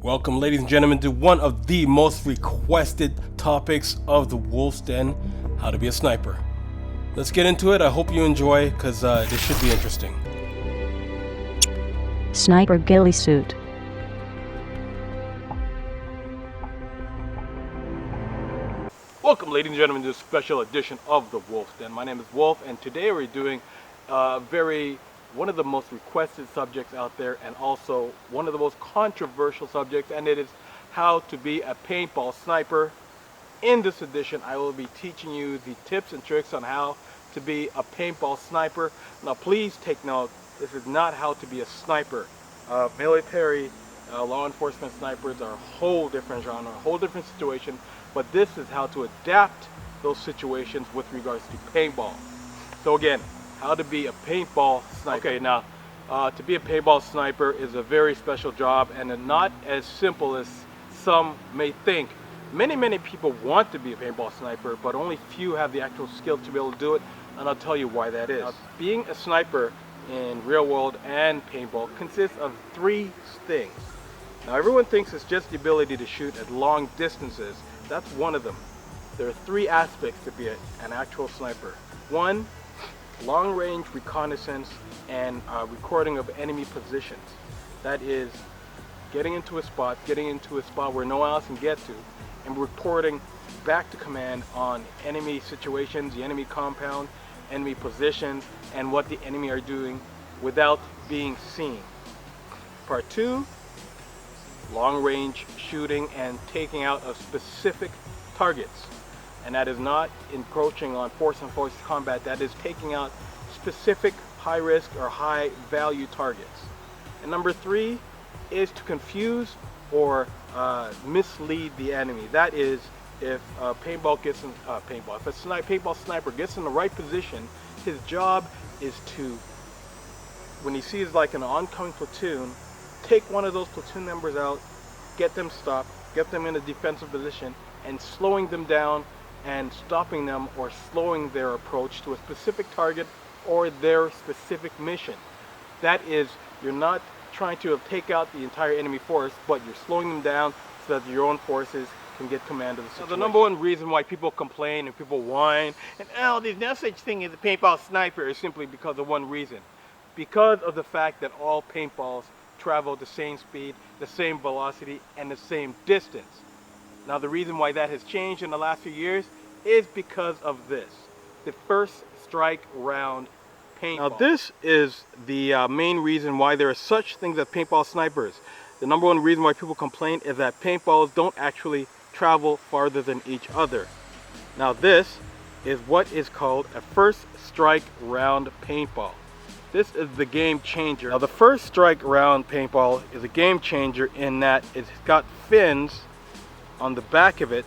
Welcome, ladies and gentlemen, to one of the most requested topics of the Wolf's Den, how to be a sniper. Let's get into it. I hope you enjoy, because this should be interesting. Sniper ghillie suit. Welcome, ladies and gentlemen, to this special edition of the Wolf's Den. My name is Wolf, and today we're doing one of the most requested subjects out there, and also one of the most controversial subjects, and it is how to be a paintball sniper. In this edition, I will be teaching you the tips and tricks on how to be a paintball sniper. Now, please take note, this is not how to be a sniper. Military, law enforcement snipers are a whole different genre, a whole different situation, but this is how to adapt those situations with regards to paintball. So again, how to be a paintball sniper. Okay, now, to be a paintball sniper is a very special job, and not as simple as some may think. Many people want to be a paintball sniper, but only few have the actual skill to be able to do it, and I'll tell you why that is. Now, being a sniper in real world and paintball consists of three things. Now, everyone thinks it's just the ability to shoot at long distances. That's one of them. There are three aspects to be an actual sniper. One, long-range reconnaissance and recording of enemy positions. That is getting into a spot where no one else can get to, and reporting back to command on enemy situations, the enemy compound, enemy positions, and what the enemy are doing without being seen. Part two, long-range shooting and taking out of specific targets. And that is not encroaching on force-on-force combat. That is taking out specific high-risk or high-value targets. And number three is to confuse or mislead the enemy. That is, if a paintball sniper gets in the right position, his job is to, when he sees like an oncoming platoon, take one of those platoon members out, get them stopped, get them in a defensive position, and slowing them down and stopping them or slowing their approach to a specific target or their specific mission. That is, you're not trying to take out the entire enemy force, but you're slowing them down so that your own forces can get command of the situation. Now, the number one reason why people complain and people whine, and oh, there's no such thing as a paintball sniper, is simply because of one reason. Because of the fact that all paintballs travel the same speed, the same velocity, and the same distance. Now, the reason why that has changed in the last few years is because of this, the first strike round paintball. Now, this is the main reason why there are such things as paintball snipers. The number one reason why people complain is that paintballs don't actually travel farther than each other. Now, this is what is called a first strike round paintball. This is the game changer. Now, the first strike round paintball is a game changer in that it's got fins on the back of it,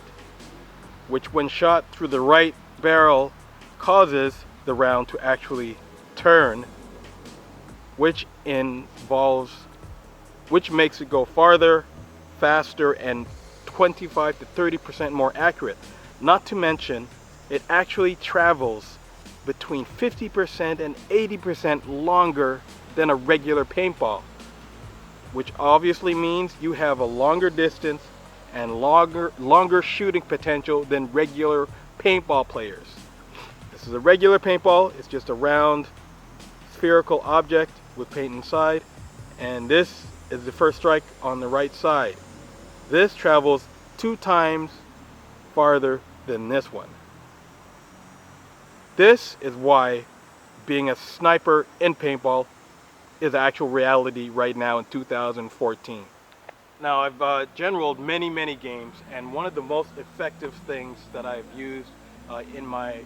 which when shot through the right barrel causes the round to actually turn, which makes it go farther, faster, and 25 to 30% more accurate. Not to mention, it actually travels between 50% and 80% longer than a regular paintball, which obviously means you have a longer distance and longer shooting potential than regular paintball players. This is a regular paintball. It's just a round spherical object with paint inside, and this is the first strike on the right side. This travels 2 times farther than this one. This is why being a sniper in paintball is actual reality right now in 2014. Now, I've generaled many games, and one of the most effective things that I've used in my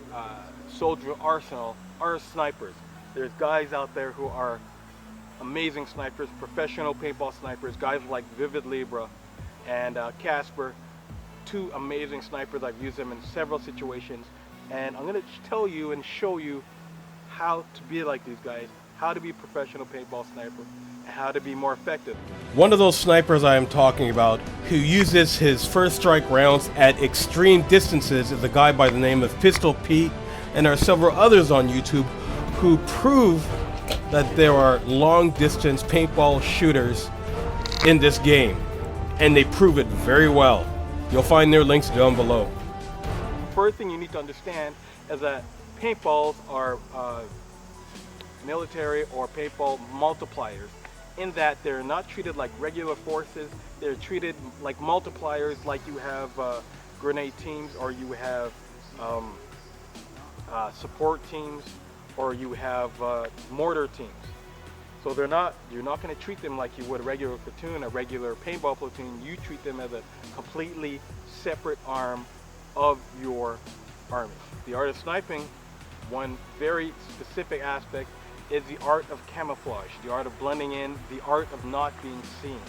soldier arsenal are snipers. There's guys out there who are amazing snipers, professional paintball snipers, guys like Vivid Libra and Casper, 2 amazing snipers. I've used them in several situations, and I'm going to tell you and show you how to be like these guys, how to be a professional paintball sniper, and how to be more effective. One of those snipers I am talking about who uses his first strike rounds at extreme distances is a guy by the name of Pistol Pete, and there are several others on YouTube who prove that there are long distance paintball shooters in this game. and they prove it very well. You'll find their links down below. First thing you need to understand is that paintballs are military or paintball multipliers, in that they're not treated like regular forces. They're treated like multipliers, like you have grenade teams, or you have support teams, or you have mortar teams. So you're not going to treat them like you would a regular platoon, a regular paintball platoon. You treat them as a completely separate arm of your army. The art of sniping, one very specific aspect, is the art of camouflage, the art of blending in, the art of not being seen.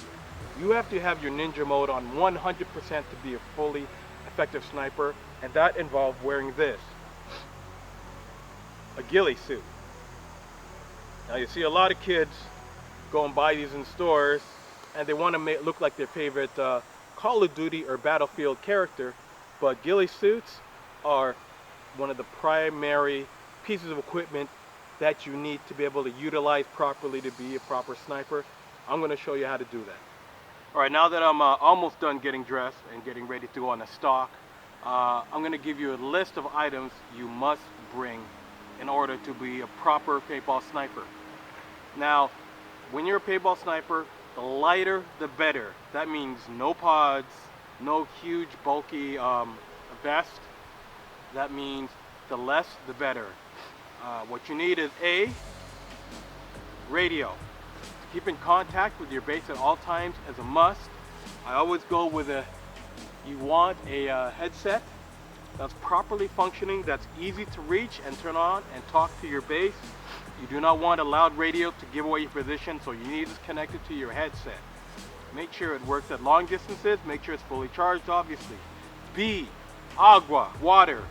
You have to have your ninja mode on 100% to be a fully effective sniper, and that involves wearing this, a ghillie suit. Now you see a lot of kids go and buy these in stores, and they want to look like their favorite Call of Duty or Battlefield character, but ghillie suits are one of the primary pieces of equipment that you need to be able to utilize properly to be a proper sniper. I'm going to show you how to do that. Alright, now that I'm almost done getting dressed and getting ready to go on a stalk, I'm going to give you a list of items you must bring in order to be a proper paintball sniper. Now, when you're a paintball sniper, the lighter the better. That means no pods, no huge bulky vest. That means the less the better. What you need is a radio. Keep in contact with your base at all times as a must. I always go with you want a headset that's properly functioning, that's easy to reach and turn on and talk to your base. You do not want a loud radio to give away your position, so you need it connected to your headset. Make sure it works at long distances, make sure it's fully charged, obviously. B, agua, water.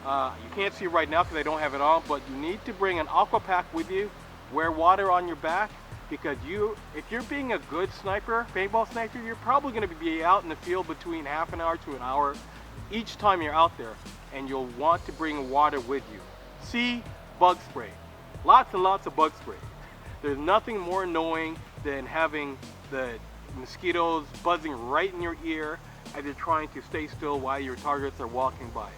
You can't see right now because I don't have it on, but you need to bring an aqua pack with you. Wear water on your back, because if you're being a good sniper, paintball sniper, you're probably going to be out in the field between half an hour to an hour each time you're out there, and you'll want to bring water with you. C, bug spray. Lots and lots of bug spray. There's nothing more annoying than having the mosquitoes buzzing right in your ear as you're trying to stay still while your targets are walking by.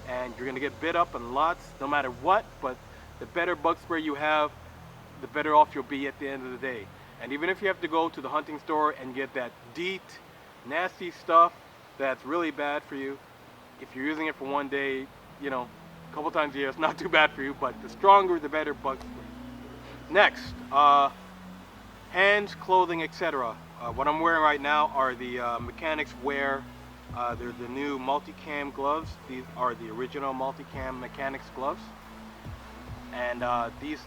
And you're going to get bit up in lots, no matter what, but the better bug spray you have, the better off you'll be at the end of the day. And even if you have to go to the hunting store and get that DEET, nasty stuff that's really bad for you, if you're using it for one day, you know, a couple times a year, it's not too bad for you, but the stronger the better bug spray. Next, hands, clothing, etc. What I'm wearing right now are the mechanics wear. They're the new multicam gloves. These are the original multicam mechanics gloves. And these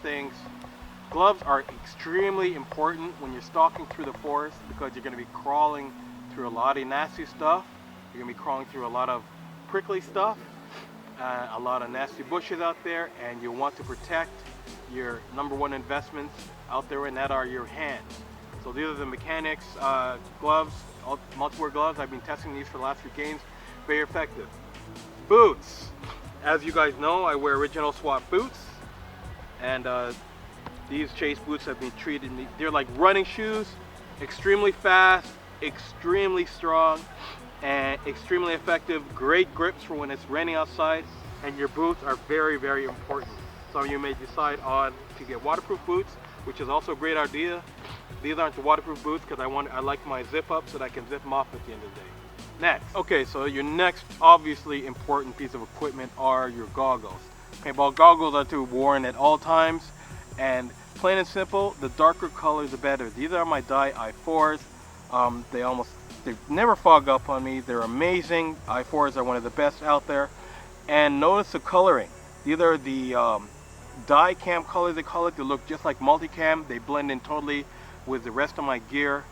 gloves are extremely important when you're stalking through the forest, because you're going to be crawling through a lot of nasty stuff. You're going to be crawling through a lot of prickly stuff, a lot of nasty bushes out there, and you'll want to protect your #1 investments out there, and that are your hands. So these are the mechanics gloves, multi-wear gloves. I've been testing these for the last few games. Very effective. Boots. As you guys know, I wear original SWAT boots, and these chase boots have been treated, they're like running shoes, extremely fast, extremely strong, and extremely effective. Great grips for when it's raining outside, and your boots are very, very important. Some of you may decide on to get waterproof boots, which is also a great idea. These aren't the waterproof boots because I like my zip up so that I can zip them off at the end of the day. Next, okay, so your next obviously important piece of equipment are your goggles. Paintball goggles are to be worn at all times, and plain and simple, the darker color the better. These are my Dye I4s. They never fog up on me. They're amazing. I4s are one of the best out there. And notice the coloring. These are the dye cam colors, they call it. They look just like multicam. They blend in totally with the rest of my gear.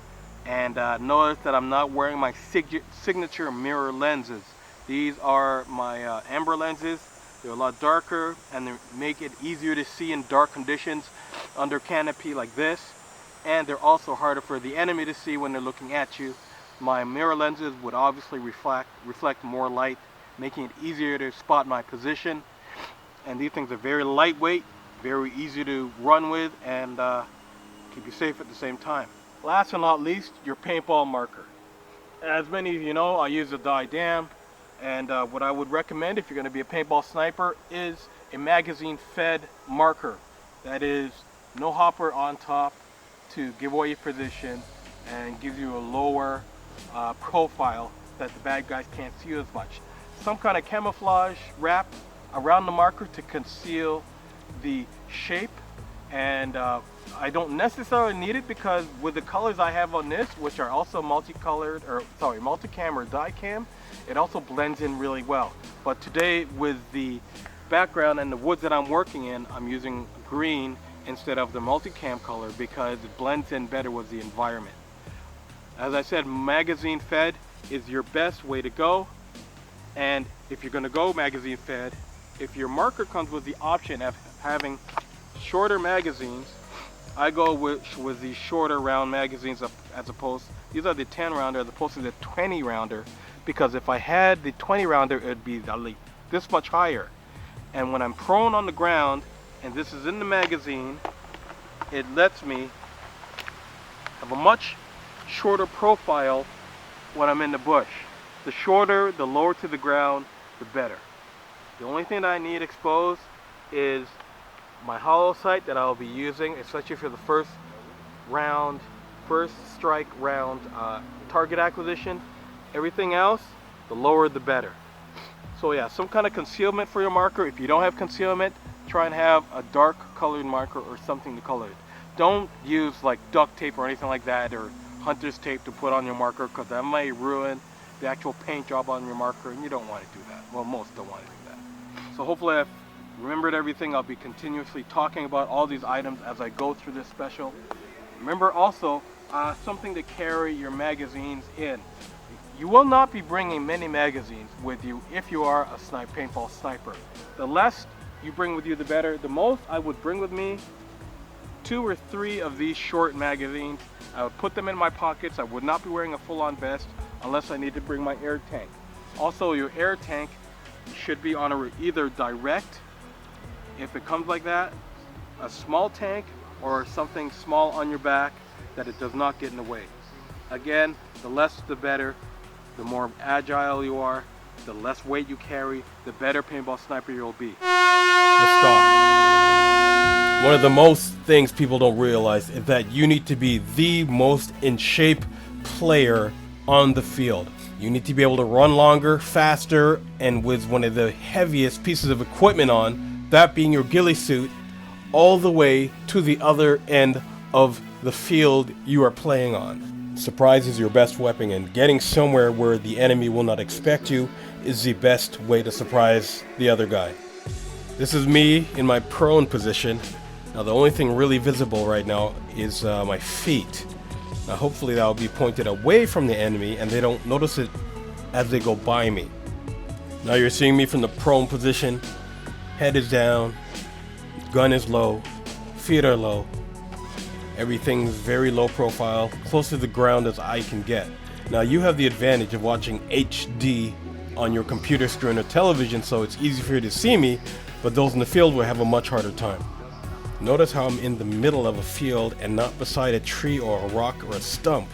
And notice that I'm not wearing my signature mirror lenses. These are my amber lenses. They're a lot darker, and they make it easier to see in dark conditions under canopy like this. And they're also harder for the enemy to see when they're looking at you. My mirror lenses would obviously reflect more light, making it easier to spot my position. And these things are very lightweight, very easy to run with, and keep you safe at the same time. Last but not least, your paintball marker. As many of you know, I use a dye dam, and what I would recommend if you're going to be a paintball sniper is a magazine fed marker. That is no hopper on top to give away your position and give you a lower profile that the bad guys can't see you as much. Some kind of camouflage wrap around the marker to conceal the shape, and I don't necessarily need it because with the colors I have on this, which are also multicolored, or sorry, multicam or dye cam, it also blends in really well. But today with the background and the woods that I'm working in, I'm using green instead of the multicam color because it blends in better with the environment. As I said, magazine fed is your best way to go. And if you're going to go magazine fed, if your marker comes with the option of having shorter magazines, I go with the shorter round magazines as opposed, these are the 10 rounder as opposed to the 20 rounder, because if I had the 20 rounder it would be like this much higher, and when I'm prone on the ground and this is in the magazine, it lets me have a much shorter profile when I'm in the bush. The shorter, the lower to the ground, the better. The only thing that I need exposed is my hollow sight that I'll be using, especially for the first strike round target acquisition. Everything else, the lower the better. So yeah, some kind of concealment for your marker. If you don't have concealment, try and have a dark colored marker or something to color it. Don't use like duct tape or anything like that, or hunter's tape to put on your marker, because that may ruin the actual paint job on your marker, and you don't want to do that. Well, most don't want to do that. So hopefully I've remembered everything. I'll be continuously talking about all these items as I go through this special. Remember also something to carry your magazines in. You will not be bringing many magazines with you if you are a paintball sniper. The less you bring with you, the better. The most I would bring with me 2 or 3 of these short magazines. I would put them in my pockets. I would not be wearing a full-on vest unless I need to bring my air tank. Also, your air tank should be on either direct, if it comes like that, a small tank, or something small on your back that it does not get in the way. Again, the less the better. The more agile you are, the less weight you carry, the better paintball sniper you'll be. The stalk. One of the most things people don't realize is that you need to be the most in shape player on the field. You need to be able to run longer, faster, and with one of the heaviest pieces of equipment on, that being your ghillie suit, all the way to the other end of the field you are playing on. Surprise is your best weapon, and getting somewhere where the enemy will not expect you is the best way to surprise the other guy. This is me in my prone position. Now the only thing really visible right now is my feet. Now hopefully that will be pointed away from the enemy and they don't notice it as they go by me. Now you're seeing me from the prone position. Head is down, gun is low, feet are low. Everything's very low profile, close to the ground as I can get. Now you have the advantage of watching HD on your computer screen or television, so it's easy for you to see me, but those in the field will have a much harder time. Notice how I'm in the middle of a field and not beside a tree or a rock or a stump,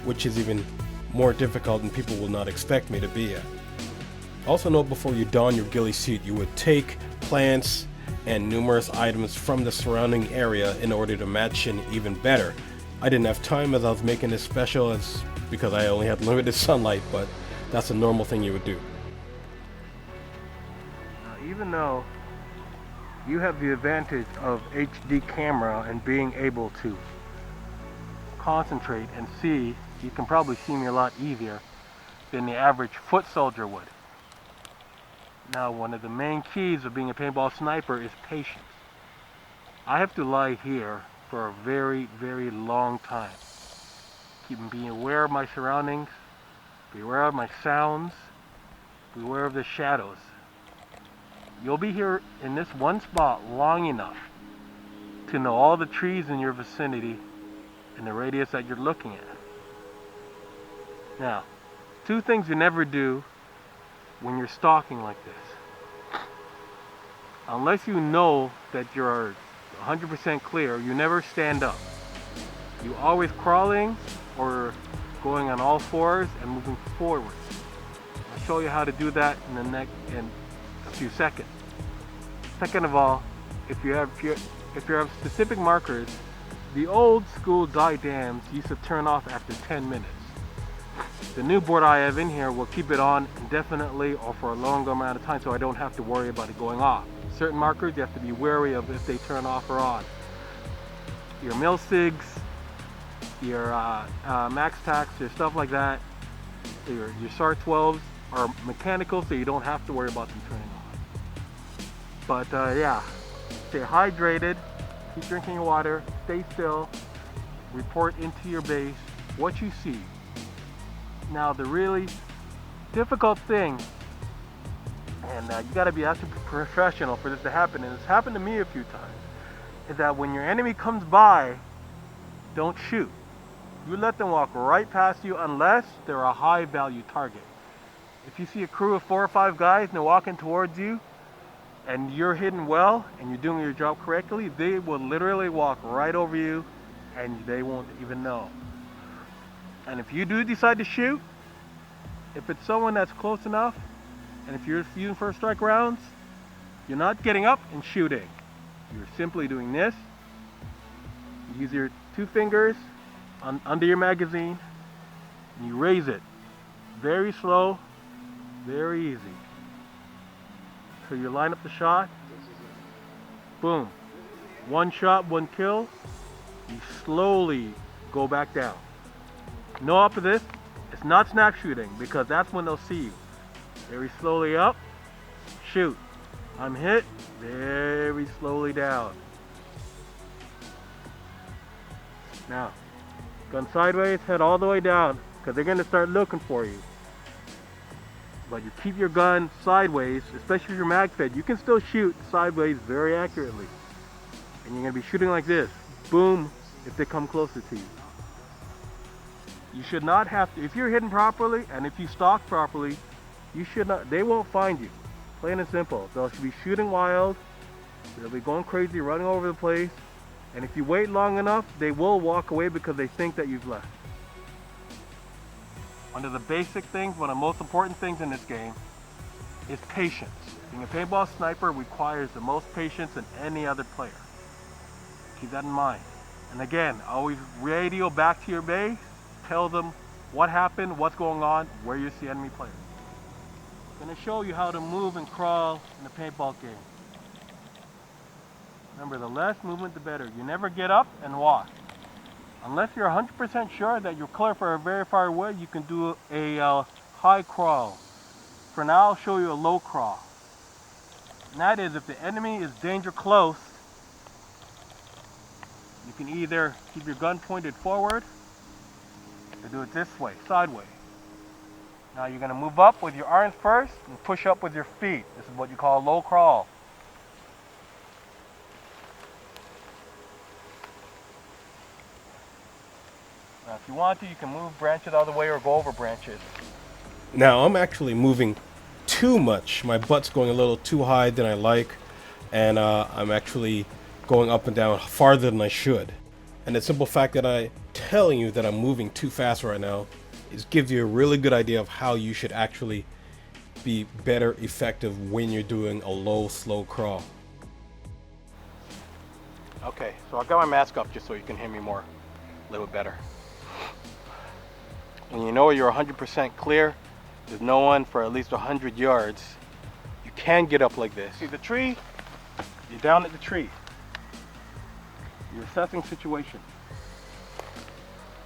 which is even more difficult and people will not expect me to be at. Also note, before you don your ghillie suit, you would take plants and numerous items from the surrounding area in order to match in even better. I didn't have time as I was making this special because I only had limited sunlight, but that's a normal thing you would do. Now, even though you have the advantage of HD camera and being able to concentrate and see, you can probably see me a lot easier than the average foot soldier would. Now, one of the main keys of being a paintball sniper is patience. I have to lie here for a very, very long time. Being aware of my surroundings, be aware of my sounds, be aware of the shadows. You'll be here in this one spot long enough to know all the trees in your vicinity and the radius that you're looking at. Now, 2 things you never do when you're stalking like this. Unless you know that you're 100% clear, you never stand up. You always crawling or going on all fours and moving forward. I'll show you how to do that in a few seconds. Second of all, if you have specific markers, the old school die dams used to turn off after 10 minutes. The new board I have in here will keep it on indefinitely or for a longer amount of time, so I don't have to worry about it going off. Certain markers you have to be wary of if they turn off or on. Your mil-sigs, your max tax, your stuff like that, your SAR 12s are mechanical, so you don't have to worry about them turning on. But yeah, stay hydrated, keep drinking your water, stay still, report into your base what you see. Now the really difficult thing, and you got to be actually professional for this to happen, and it's happened to me a few times, is that when your enemy comes by, don't shoot. You let them walk right past you unless they're a high value target. If you see a crew of 4 or 5 guys and they're walking towards you and you're hidden well and you're doing your job correctly, they will literally walk right over you and they won't even know. And if you do decide to shoot, if it's someone that's close enough, and if you're using first strike rounds, you're not getting up and shooting. You're simply doing this. You use your 2 fingers under your magazine, and you raise it. Very slow, very easy. So you line up the shot, boom. 1 shot, 1 kill. You slowly go back down. No up to this, it's not snap shooting because that's when they'll see you. Very slowly up, shoot. I'm hit, very slowly down. Now, gun sideways, head all the way down because they're going to start looking for you. But you keep your gun sideways, especially if you're mag fed. You can still shoot sideways very accurately. And you're going to be shooting like this. Boom, if they come closer to you. You should not have to, if you're hidden properly and if you stalk properly, you should not, they won't find you. Plain and simple. They'll be shooting wild, they'll be going crazy, running over the place, and if you wait long enough, they will walk away because they think that you've left. One of the basic things, one of the most important things in this game is patience. Being a paintball sniper requires the most patience than any other player. Keep that in mind. And again, always radio back to your base, tell them what happened, what's going on, where you see enemy players. I'm going to show you how to move and crawl in the paintball game. Remember, the less movement the better. You never get up and walk. Unless you're 100% sure that you're clear for a very far away, you can do a high crawl. For now, I'll show you a low crawl. And that is if the enemy is danger close, you can either keep your gun pointed forward or do it this way, sideways. Now you're going to move up with your arms first and push up with your feet. This is what you call a low crawl. Now if you want to, you can move branches out of the way or go over branches. Now I'm actually moving too much. My butt's going a little too high than I like, and I'm actually going up and down farther than I should. And the simple fact that I'm telling you that I'm moving too fast right now is gives you a really good idea of how you should actually be better effective when you're doing a low, slow crawl. Okay, so I've got my mask up just so you can hear me more, a little better. When you know you're 100% clear, there's no one for at least 100 yards, you can get up like this. See the tree? You're down at the tree. You're assessing situation.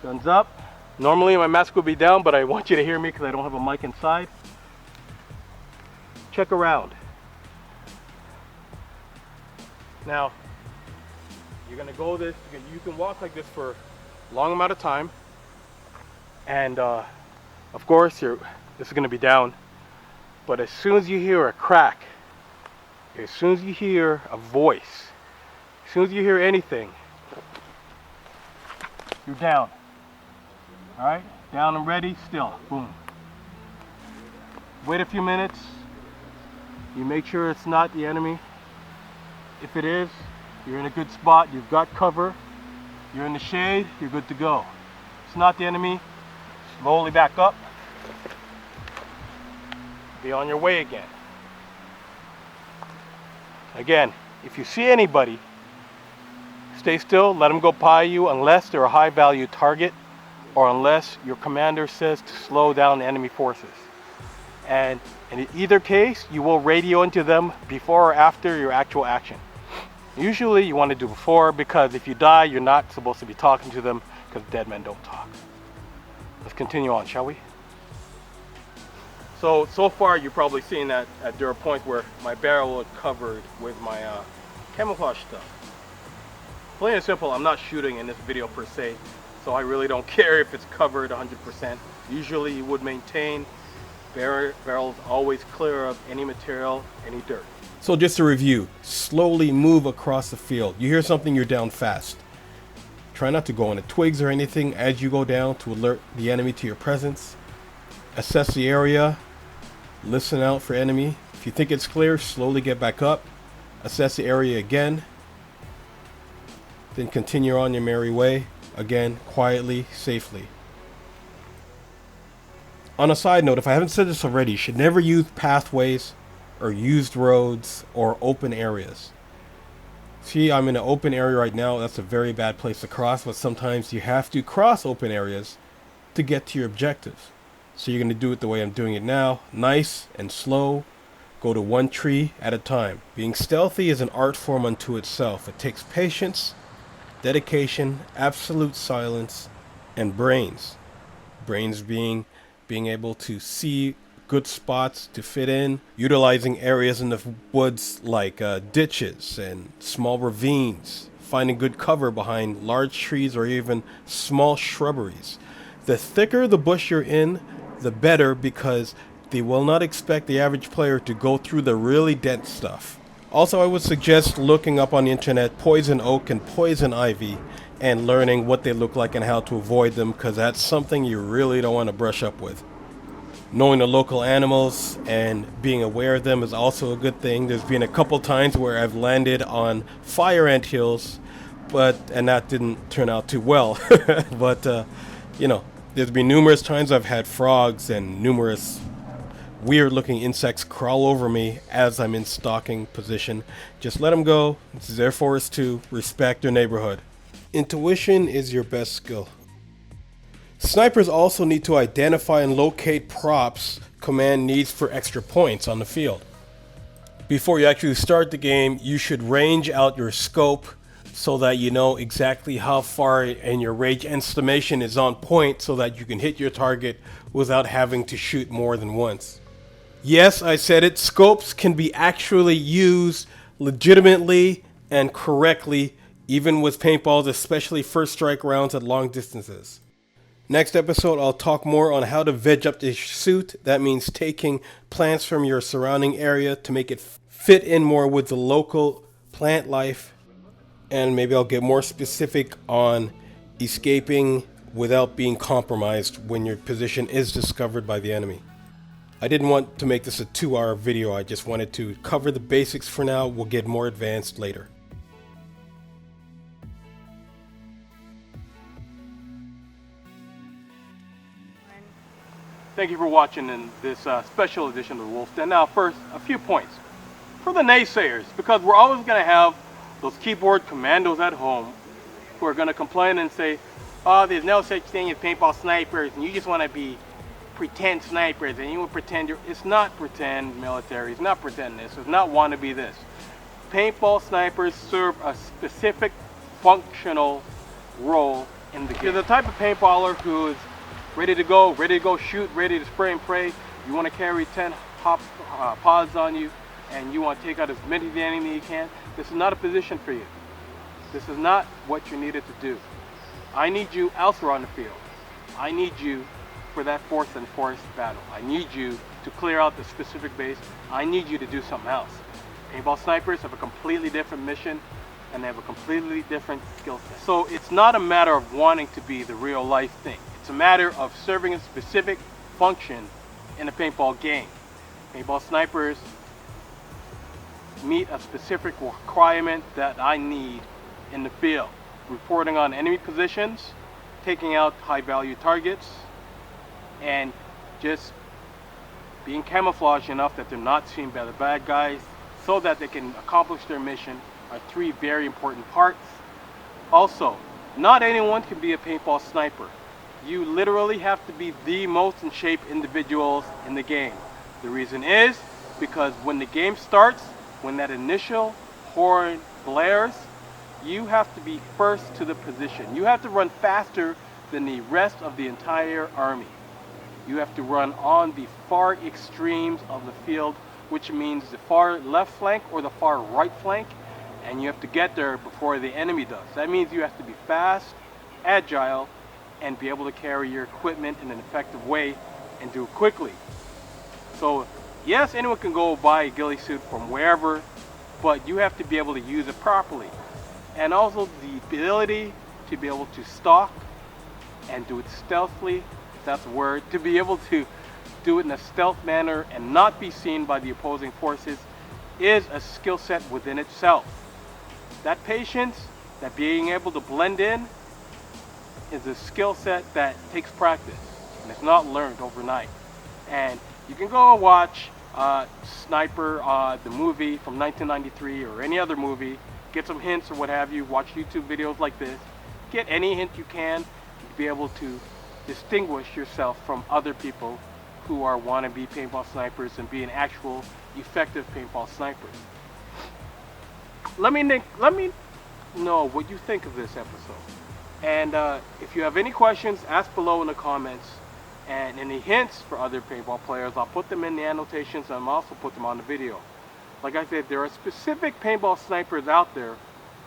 Guns up. Normally my mask would be down, but I want you to hear me because I don't have a mic inside. Check around. Now, you're gonna go this, you can walk like this for a long amount of time. And of course, this is gonna be down. But as soon as you hear a crack, as soon as you hear a voice, as soon as you hear anything, you're down. All right, down and ready, still, boom. Wait a few minutes. You make sure it's not the enemy. If it is, you're in a good spot, you've got cover, you're in the shade, you're good to go. If it's not the enemy, Slowly back up. Be on your way again. Again, if you see anybody, stay still, let them go by you unless they're a high value target or unless your commander says to slow down the enemy forces. And in either case, you will radio into them before or after your actual action. Usually you want to do before, because if you die, you're not supposed to be talking to them, because dead men don't talk. Let's continue on, shall we? So far you're probably seeing that there are points where my barrel is covered with my camouflage stuff. Plain and simple, I'm not shooting in this video per se, so I really don't care if it's covered 100%. Usually you would maintain barrels always clear of any material, any dirt. So just to review, slowly move across the field. You hear something, you're down fast. Try not to go on the twigs or anything as you go down to alert the enemy to your presence. Assess the area. Listen out for enemy. If you think it's clear, slowly get back up. Assess the area again. Then continue on your merry way. Again, quietly, safely. On a side note, if I haven't said this already, you should never use pathways or used roads or open areas. See, I'm in an open area right now. That's a very bad place to cross, but sometimes you have to cross open areas to get to your objectives. So you're going to do it the way I'm doing it now. Nice and slow. Go to one tree at a time. Being stealthy is an art form unto itself. It takes patience, dedication, absolute silence, and brains. Brains being able to see good spots to fit in, utilizing areas in the woods like ditches and small ravines, finding good cover behind large trees or even small shrubberies. The thicker the bush you're in, the better, because they will not expect the average player to go through the really dense stuff. Also, I would suggest looking up on the internet poison oak and poison ivy and learning what they look like and how to avoid them, because that's something you really don't want to brush up with. Knowing the local animals and being aware of them is also a good thing. There's been a couple times where I've landed on fire ant hills, and that didn't turn out too well. But there's been numerous times I've had frogs and numerous weird looking insects crawl over me as I'm in stalking position. Just let them go. This is their forest too. Respect their neighborhood. Intuition is your best skill. Snipers also need to identify and locate props command needs for extra points on the field. Before you actually start the game, you should range out your scope so that you know exactly how far, and your range estimation is on point so that you can hit your target without having to shoot more than once. Yes, I said it, scopes can be actually used legitimately and correctly, even with paintballs, especially first strike rounds at long distances. Next episode, I'll talk more on how to veg up the suit. That means taking plants from your surrounding area to make it fit in more with the local plant life. And maybe I'll get more specific on escaping without being compromised when your position is discovered by the enemy. I didn't want to make this a 2-hour video. I just wanted to cover the basics for now. We'll get more advanced later. Thank you for watching in this special edition of the Wolf Den. Now first, a few points. For the naysayers, because we're always going to have those keyboard commandos at home who are going to complain and say, oh, there's no such thing as paintball snipers, and you just want to be pretend snipers, and you will pretend it's not pretend military, it's not pretend this, it's not want to be this. Paintball snipers serve a specific functional role in the game. You're the type of paintballer who is ready to go shoot, ready to spray and pray. You want to carry 10 pods on you, and you want to take out as many of the enemy you can. This is not a position for you. This is not what you needed to do. I need you elsewhere on the field. I need you for that force and forest battle. I need you to clear out the specific base. I need you to do something else. Paintball snipers have a completely different mission, and they have a completely different skill set. So it's not a matter of wanting to be the real life thing. It's a matter of serving a specific function in a paintball game. Paintball snipers meet a specific requirement that I need in the field. Reporting on enemy positions, taking out high value targets, and just being camouflaged enough that they're not seen by the bad guys so that they can accomplish their mission are three very important parts. Also, not anyone can be a paintball sniper. You literally have to be the most in shape individuals in the game. The reason is because when the game starts, when that initial horn blares, you have to be first to the position. You have to run faster than the rest of the entire army. You have to run on the far extremes of the field, which means the far left flank or the far right flank, and you have to get there before the enemy does. That means you have to be fast, agile, and be able to carry your equipment in an effective way and do it quickly. So yes, anyone can go buy a ghillie suit from wherever, but you have to be able to use it properly. And also the ability to be able to stalk and do it stealthily, if that's a word, to be able to do it in a stealth manner and not be seen by the opposing forces is a skill set within itself. That patience, that being able to blend in, is a skill set that takes practice and it's not learned overnight. And you can go and watch Sniper, the movie from 1993, or any other movie, get some hints or what have you, watch YouTube videos like this, get any hint you can to be able to distinguish yourself from other people who are wannabe paintball snipers and be an actual effective paintball sniper. Let me know what you think of this episode. And if you have any questions, ask below in the comments. And any hints for other paintball players, I'll put them in the annotations and I'll also put them on the video. Like I said, there are specific paintball snipers out there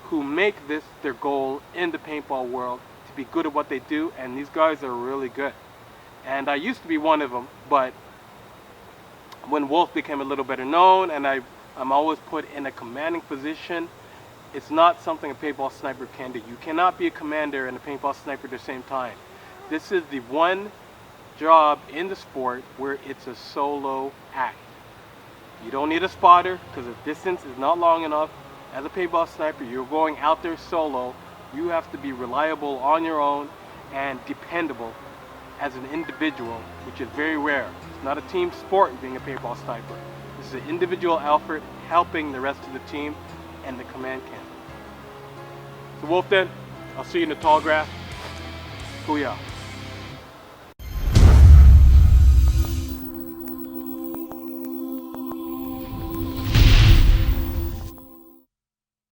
who make this their goal in the paintball world, to be good at what they do, and these guys are really good. And I used to be one of them, but when Wolf became a little better known and I'm always put in a commanding position, it's not something a paintball sniper can do. You cannot be a commander and a paintball sniper at the same time. This is the one job in the sport where it's a solo act. You don't need a spotter because the distance is not long enough. As a paintball sniper, you're going out there solo. You have to be reliable on your own and dependable as an individual, which is very rare. It's not a team sport being a paintball sniper. This is an individual effort helping the rest of the team and the command camp. So Wolf then, I'll see you in the tall grass. Booyah.